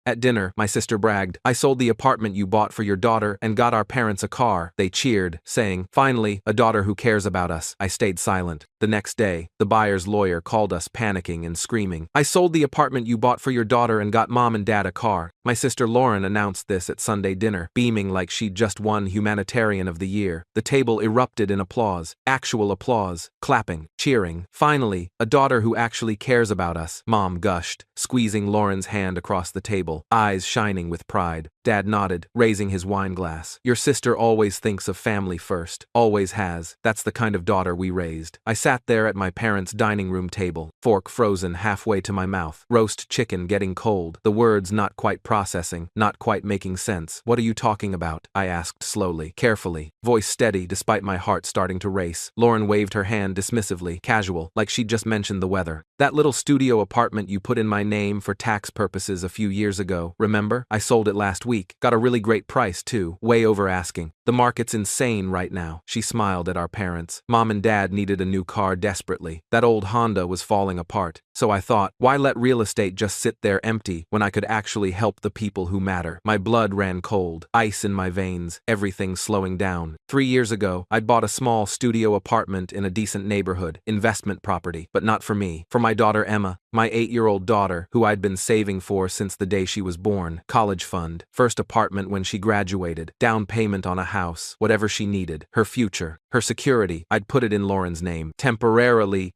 At dinner, my sister bragged, "I sold the apartment you bought for your daughter and got our parents a car." They cheered, saying, "Finally, a daughter who cares about us." I stayed silent. The next day, the buyer's lawyer called us panicking and screaming, "I sold the apartment you bought for your daughter and got mom and dad a car." My sister Lauren announced this at Sunday dinner, beaming like she'd just won Humanitarian of the Year. The table erupted in applause, actual applause, clapping, cheering. "Finally, a daughter who actually cares about us," Mom gushed, squeezing Lauren's hand across the table, eyes shining with pride. Dad nodded, raising his wine glass. "Your sister always thinks of family first. Always has. That's the kind of daughter we raised." I sat there at my parents' dining room table, fork frozen halfway to my mouth, roast chicken getting cold, the words not quite processing, not quite making sense. "What are you talking about?" I asked slowly, carefully, voice steady despite my heart starting to race. Lauren waved her hand dismissively, casual, like she'd just mentioned the weather. "That little studio apartment you put in my name for tax purposes a few years ago, remember? I sold it last week. Got a really great price, too, way over asking. The market's insane right now." She smiled at our parents. Mom and Dad needed a new car desperately. That old Honda was falling apart. So I thought, why let real estate just sit there empty when I could actually help the people who matter? My blood ran cold, ice in my veins, everything slowing down. 3 years ago, I'd bought a small studio apartment in a decent neighborhood, investment property, but not for me. For my daughter Emma, my 8-year-old daughter, who I'd been saving for since the day she was born. College fund, first apartment when she graduated, down payment on a house, whatever she needed, her future, her security. I'd put it in Lauren's name. Temporarily,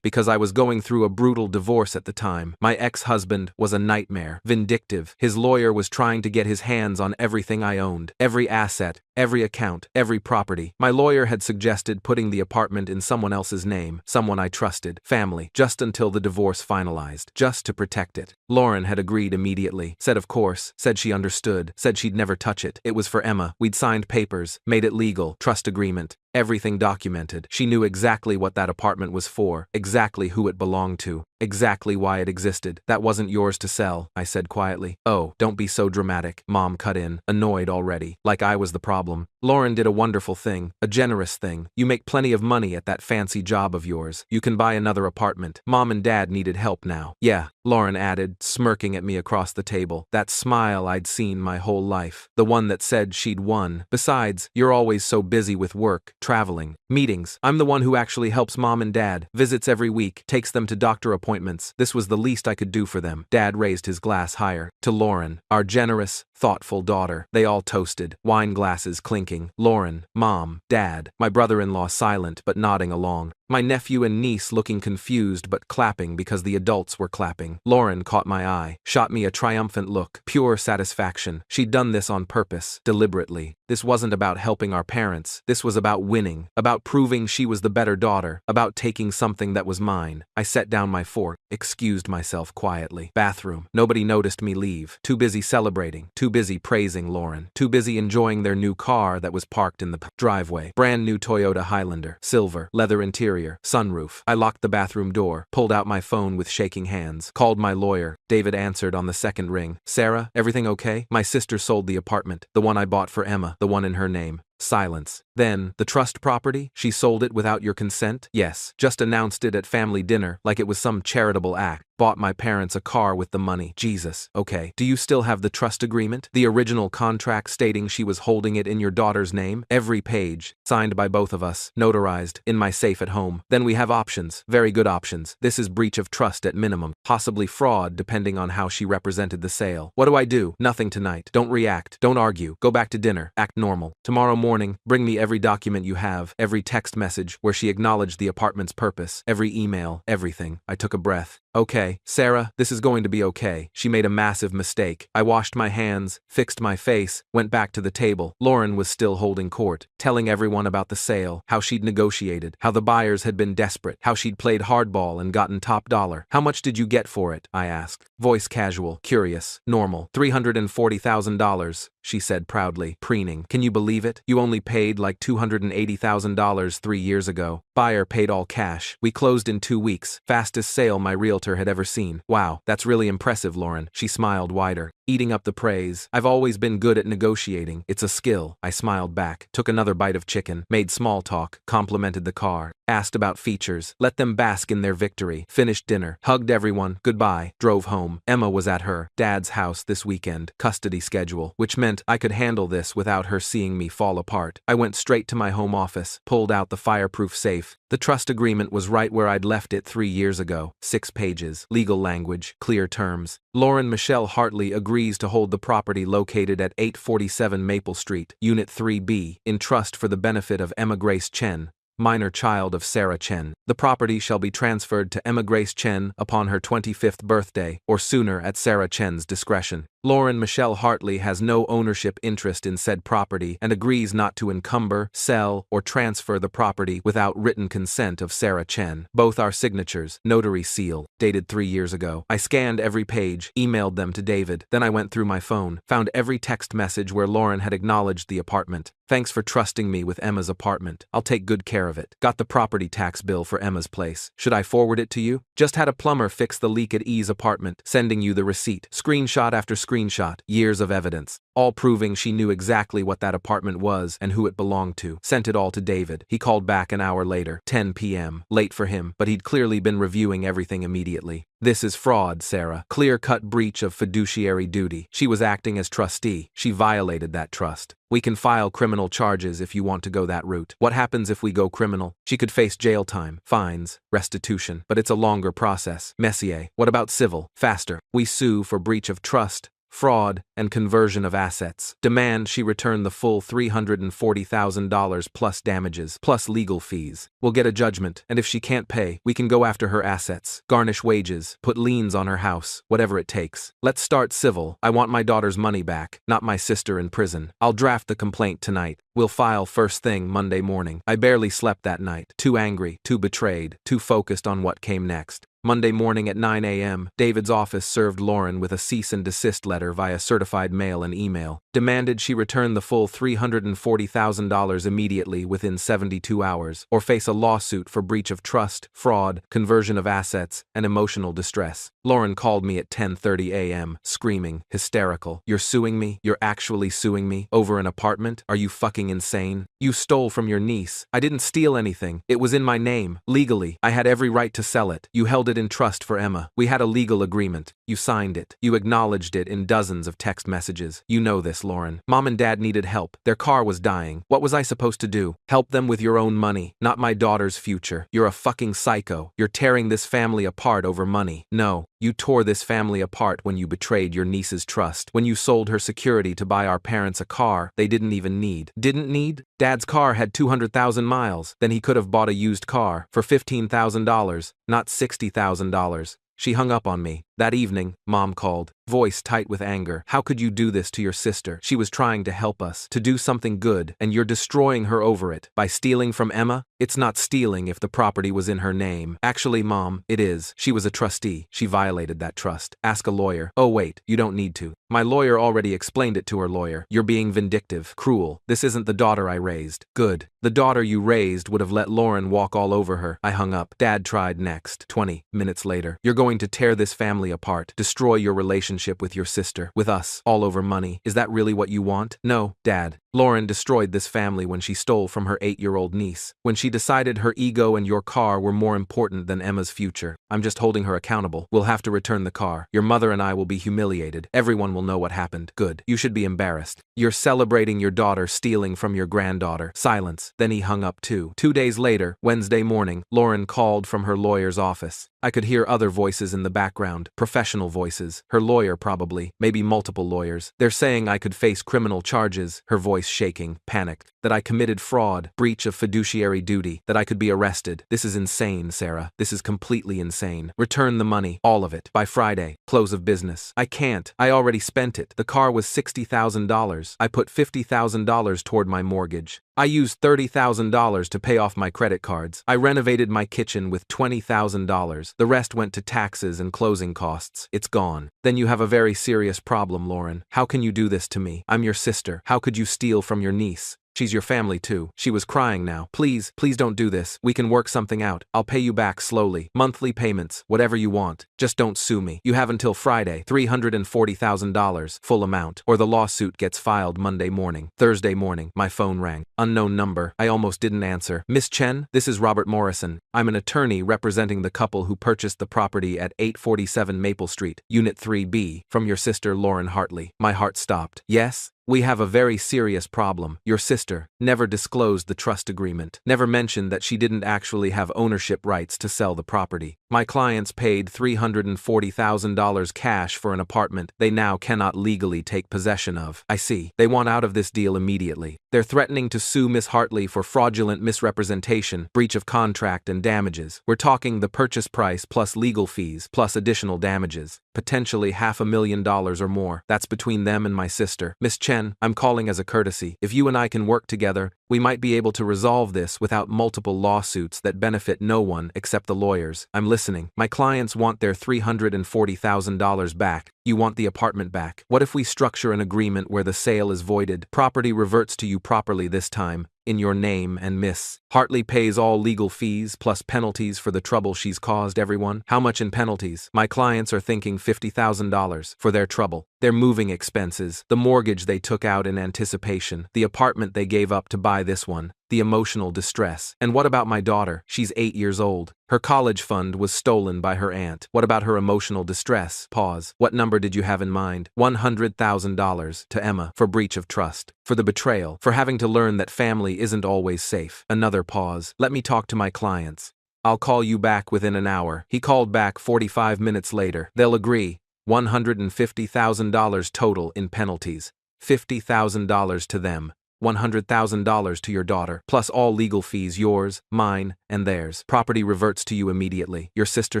because I was going through a brutal divorce at the time. My ex-husband was a nightmare, vindictive. His lawyer was trying to get his hands on everything I owned, every asset, every account, every property. My lawyer had suggested putting the apartment in someone else's name, someone I trusted, family, just until the divorce finalized, just to protect it. Lauren had agreed immediately, said of course, said she understood, said she'd never touch it. It was for Emma. We'd signed papers, made it legal, trust agreement. Everything documented. She knew exactly what that apartment was for, exactly who it belonged to, exactly why it existed. "That wasn't yours to sell," I said quietly. "Oh, don't be so dramatic," Mom cut in, annoyed already, like I was the problem. "Lauren did a wonderful thing, a generous thing. You make plenty of money at that fancy job of yours. You can buy another apartment. Mom and Dad needed help now." "Yeah," Lauren added, smirking at me across the table. That smile I'd seen my whole life. The one that said she'd won. "Besides, you're always so busy with work, traveling, meetings. I'm the one who actually helps Mom and Dad, visits every week, takes them to doctor appointments. This was the least I could do for them." Dad raised his glass higher. "To Lauren, our generous, thoughtful daughter." They all toasted, wine glasses clinking. Lauren, Mom, Dad, my brother-in-law silent but nodding along. My nephew and niece looking confused but clapping because the adults were clapping. Lauren caught my eye, shot me a triumphant look, pure satisfaction. She'd done this on purpose, deliberately. This wasn't about helping our parents. This was about winning, about proving she was the better daughter, about taking something that was mine. I set down my fork, excused myself quietly. Bathroom. Nobody noticed me leave. Too busy celebrating, too busy praising Lauren, too busy enjoying their new car that was parked in the driveway. Brand new Toyota Highlander, silver, leather interior, sunroof. I locked the bathroom door, pulled out my phone with shaking hands, called my lawyer. David answered on the second ring. "Sarah, everything okay? My sister sold the apartment, the one I bought for Emma, the one in her name." Silence. "Then, the trust property? She sold it without your consent?" "Yes. Just announced it at family dinner, like it was some charitable act. Bought my parents a car with the money." "Jesus. Okay. Do you still have the trust agreement? The original contract stating she was holding it in your daughter's name? Every page. Signed by both of us. Notarized. In my safe at home. Then we have options. Very good options. This is breach of trust at minimum. Possibly fraud depending on how she represented the sale. What do I do?" "Nothing tonight. Don't react. Don't argue. Go back to dinner. Act normal. Tomorrow morning, bring me every document you have, every text message where she acknowledged the apartment's purpose, every email, everything." I took a breath. "Okay, Sarah, this is going to be okay." She made a massive mistake. I washed my hands, fixed my face, went back to the table. Lauren was still holding court, telling everyone about the sale, how she'd negotiated, how the buyers had been desperate, how she'd played hardball and gotten top dollar. "How much did you get for it?" I asked. Voice casual, curious, normal. $340,000, she said proudly, preening. "Can you believe it? You only paid like $280,000 3 years ago. Buyer paid all cash. We closed in 2 weeks. Fastest sale my realtor had ever seen. Wow, that's really impressive, Lauren. She smiled wider, eating up the praise. I've always been good at negotiating. It's a skill. I smiled back, took another bite of chicken, made small talk, complimented the car, asked about features, let them bask in their victory, finished dinner, hugged everyone, goodbye, drove home. Emma was at her dad's house this weekend, custody schedule, which meant I could handle this without her seeing me fall apart. I went straight to my home office, pulled out the fireproof safe. The trust agreement was right where I'd left it 3 years ago. 6 pages, legal language, clear terms. Lauren Michelle Hartley agrees to hold the property located at 847 Maple Street, Unit 3B, in trust for the benefit of Emma Grace Chen, minor child of Sarah Chen. The property shall be transferred to Emma Grace Chen upon her 25th birthday, or sooner at Sarah Chen's discretion. Lauren Michelle Hartley has no ownership interest in said property and agrees not to encumber, sell, or transfer the property without written consent of Sarah Chen. Both are signatures, notary seal, dated 3 years ago. I scanned every page, emailed them to David, then I went through my phone, found every text message where Lauren had acknowledged the apartment. Thanks for trusting me with Emma's apartment. I'll take good care of it. Got the property tax bill for Emma's place. Should I forward it to you? Just had a plumber fix the leak at E's apartment. Sending you the receipt. Screenshot after screenshot. Years of evidence. All proving she knew exactly what that apartment was and who it belonged to. Sent it all to David. He called back an hour later, 10 p.m. Late for him, but he'd clearly been reviewing everything immediately. This is fraud, Sarah. Clear-cut breach of fiduciary duty. She was acting as trustee. She violated that trust. We can file criminal charges if you want to go that route. What happens if we go criminal? She could face jail time, fines, restitution, but it's a longer process. Messier. What about civil? Faster. We sue for breach of trust, fraud, and conversion of assets. Demand she return the full $340,000 plus damages, plus legal fees. We'll get a judgment, and if she can't pay, we can go after her assets, garnish wages, put liens on her house, whatever it takes. Let's start civil. I want my daughter's money back, not my sister in prison. I'll draft the complaint tonight. We'll file first thing Monday morning. I barely slept that night. Too angry, too betrayed, too focused on what came next. Monday morning at 9 a.m., David's office served Lauren with a cease and desist letter via certified mail and email. Demanded she return the full $340,000 immediately within 72 hours, or face a lawsuit for breach of trust, fraud, conversion of assets, and emotional distress. Lauren called me at 10:30 a.m., screaming, hysterical. You're suing me? You're actually suing me? Over an apartment? Are you fucking insane? You stole from your niece. I didn't steal anything. It was in my name. Legally, I had every right to sell it. You held it in trust for Emma. We had a legal agreement. You signed it. You acknowledged it in dozens of text messages. You know this, Lauren. Mom and Dad needed help. Their car was dying. What was I supposed to do? Help them with your own money, not my daughter's future. You're a fucking psycho. You're tearing this family apart over money. No. You tore this family apart when you betrayed your niece's trust, when you sold her security to buy our parents a car they didn't even need. Didn't need? Dad's car had 200,000 miles. Then he could have bought a used car for $15,000, not $60,000. She hung up on me. That evening, Mom called, voice tight with anger. How could you do this to your sister? She was trying to help us, to do something good, and you're destroying her over it. By stealing from Emma? It's not stealing if the property was in her name. Actually, Mom, it is. She was a trustee. She violated that trust. Ask a lawyer. Oh wait, you don't need to. My lawyer already explained it to her lawyer. You're being vindictive, cruel. This isn't the daughter I raised. Good. The daughter you raised would have let Lauren walk all over her. I hung up. Dad tried next. 20 minutes later. You're going to tear this family apart, destroy your relationship with your sister, with us, all over money. Is that really what you want? No, Dad. Lauren destroyed this family when she stole from her 8-year-old niece, when she decided her ego and your car were more important than Emma's future. I'm just holding her accountable. We'll have to return the car. Your mother and I will be humiliated. Everyone will know what happened. Good. You should be embarrassed. You're celebrating your daughter stealing from your granddaughter. Silence. Then he hung up too. 2 days later, Wednesday morning, Lauren called from her lawyer's office. I could hear other voices in the background, professional voices, her lawyer probably, maybe multiple lawyers. They're saying I could face criminal charges, her voice shaking, panicked, that I committed fraud, breach of fiduciary duty, that I could be arrested. This is insane, Sarah. This is completely insane. Return the money, all of it, by Friday, close of business. I can't. I already spent it. The car was $60,000. I put $50,000 toward my mortgage. I used $30,000 to pay off my credit cards. I renovated my kitchen with $20,000. The rest went to taxes and closing costs. It's gone. Then you have a very serious problem, Lauren. How can you do this to me? I'm your sister. How could you steal from your niece? She's your family too. She was crying now. Please, please don't do this. We can work something out. I'll pay you back slowly. Monthly payments, whatever you want. Just don't sue me. You have until Friday, $340,000, full amount, or the lawsuit gets filed Monday morning. Thursday morning, my phone rang. Unknown number. I almost didn't answer. Miss Chen, this is Robert Morrison. I'm an attorney representing the couple who purchased the property at 847 Maple Street, Unit 3B, from your sister Lauren Hartley. My heart stopped. Yes? We have a very serious problem. Your sister never disclosed the trust agreement, never mentioned that she didn't actually have ownership rights to sell the property. My clients paid $340,000 cash for an apartment they now cannot legally take possession of. I see. They want out of this deal immediately. They're threatening to sue Miss Hartley for fraudulent misrepresentation, breach of contract, and damages. We're talking the purchase price plus legal fees plus additional damages, potentially $500,000 or more. That's between them and my sister. Miss Chen, I'm calling as a courtesy. If you and I can work together, we might be able to resolve this without multiple lawsuits that benefit no one except the lawyers. I'm listening. My clients want their $340,000 back. You want the apartment back. What if we structure an agreement where the sale is voided? Property reverts to you properly this time, in your name, and Miss Hartley pays all legal fees plus penalties for the trouble she's caused everyone. How much in penalties? My clients are thinking $50,000 for their trouble. Their moving expenses, the mortgage they took out in anticipation, the apartment they gave up to buy this one, the emotional distress. And what about my daughter? She's 8 years old. Her college fund was stolen by her aunt. What about her emotional distress? Pause. What number did you have in mind? $100,000 to Emma for breach of trust, for the betrayal, for having to learn that family isn't always safe. Another pause. Let me talk to my clients. I'll call you back within an hour. He called back 45 minutes later. They'll agree. $150,000 total in penalties. $50,000 to them. $100,000 to your daughter, plus all legal fees, yours, mine, and theirs. Property reverts to you immediately. Your sister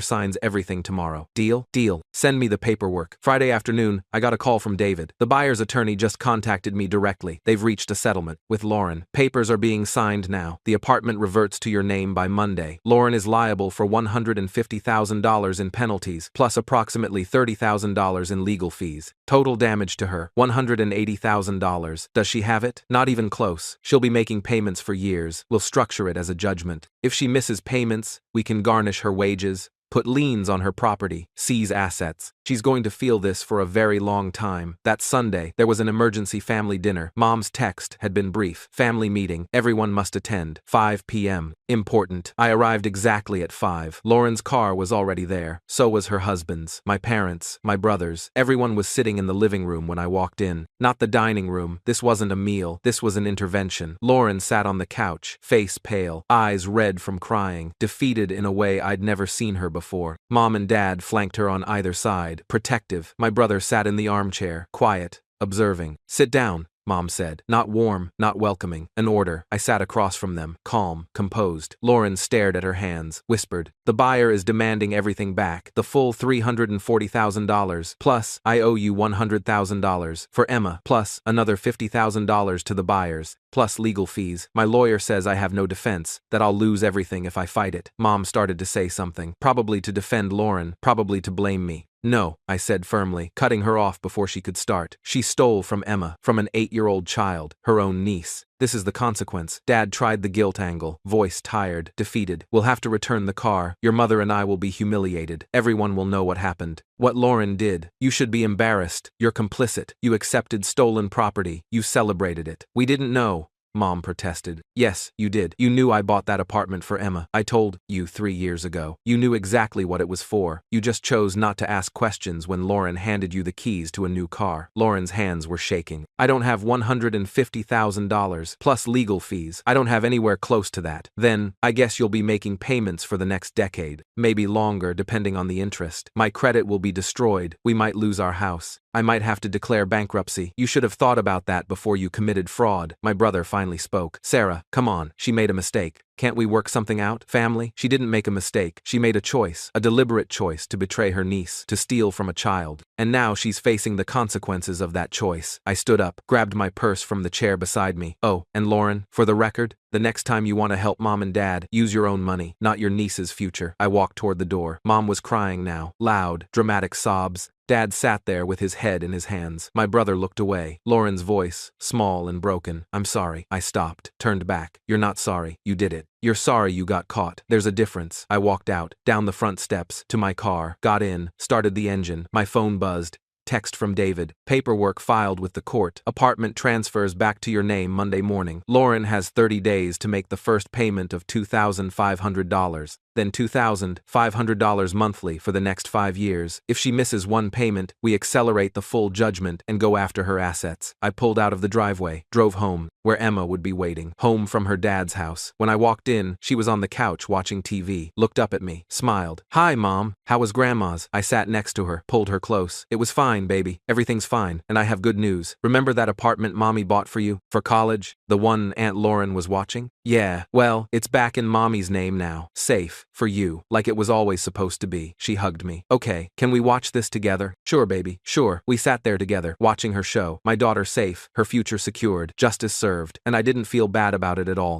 signs everything tomorrow. Deal? Deal. Send me the paperwork. Friday afternoon, I got a call from David. The buyer's attorney just contacted me directly. They've reached a settlement with Lauren. Papers are being signed now. The apartment reverts to your name by Monday. Lauren is liable for $150,000 in penalties, plus approximately $30,000 in legal fees. Total damage to her, $180,000. Does she have it? Not even close. She'll be making payments for years. We'll structure it as a judgment. If she misses payments, we can garnish her wages, put liens on her property, seize assets. She's going to feel this for a very long time. That Sunday, there was an emergency family dinner. Mom's text had been brief. Family meeting. Everyone must attend. 5 p.m. Important. I arrived exactly at 5. Lauren's car was already there. So was her husband's. My parents, my brothers. Everyone was sitting in the living room when I walked in. Not the dining room. This wasn't a meal. This was an intervention. Lauren sat on the couch, face pale, eyes red from crying, defeated in a way I'd never seen her before. Mom and Dad flanked her on either side, protective. My brother sat in the armchair, quiet, observing. Sit down, Mom said. Not warm, not welcoming. An order. I sat across from them, calm, composed. Lauren stared at her hands, whispered. The buyer is demanding everything back. The full $340,000. Plus, I owe you $100,000 for Emma. Plus, another $50,000 to the buyers. Plus legal fees. My lawyer says I have no defense, that I'll lose everything if I fight it. Mom started to say something, probably to defend Lauren, probably to blame me. No, I said firmly, cutting her off before she could start. She stole from Emma, from an 8-year-old child, her own niece. This is the consequence. Dad tried the guilt angle, voice tired, defeated. We'll have to return the car. Your mother and I will be humiliated. Everyone will know what happened. What Lauren did. You should be embarrassed. You're complicit. You accepted stolen property. You celebrated it. We didn't know. Mom protested. Yes, you did. You knew I bought that apartment for Emma. I told you 3 years ago. You knew exactly what it was for. You just chose not to ask questions when Lauren handed you the keys to a new car. Lauren's hands were shaking. I don't have $150,000 plus legal fees. I don't have anywhere close to that. Then, I guess you'll be making payments for the next decade. Maybe longer, depending on the interest. My credit will be destroyed. We might lose our house. I might have to declare bankruptcy. You should have thought about that before you committed fraud. My brother finally spoke. Sarah, come on. She made a mistake. Can't we work something out? Family? She didn't make a mistake. She made a choice, a deliberate choice to betray her niece, to steal from a child. And now she's facing the consequences of that choice. I stood up, grabbed my purse from the chair beside me. Oh, and Lauren, for the record, the next time you want to help Mom and Dad, use your own money, not your niece's future. I walked toward the door. Mom was crying now, loud, dramatic sobs. Dad sat there with his head in his hands. My brother looked away. Lauren's voice, small and broken. I'm sorry. I stopped, turned back. You're not sorry. You did it. You're sorry you got caught. There's a difference. I walked out, down the front steps, to my car, got in, started the engine. My phone buzzed. Text from David. Paperwork filed with the court. Apartment transfers back to your name Monday morning. Lauren has 30 days to make the first payment of $2,500, then $2,500 monthly for the next 5 years. If she misses one payment, we accelerate the full judgment and go after her assets. I pulled out of the driveway, drove home, where Emma would be waiting, home from her dad's house. When I walked in, she was on the couch watching TV, looked up at me, smiled. Hi, Mom. How was Grandma's? I sat next to her, pulled her close. It was fine, baby. Everything's fine, and I have good news. Remember that apartment Mommy bought for you? For college? The one Aunt Lauren was watching? Yeah, well, it's back in Mommy's name now. Safe. For you. Like it was always supposed to be. She hugged me. Okay, can we watch this together? Sure, baby. Sure. We sat there together, watching her show. My daughter safe, her future secured, justice served, and I didn't feel bad about it at all.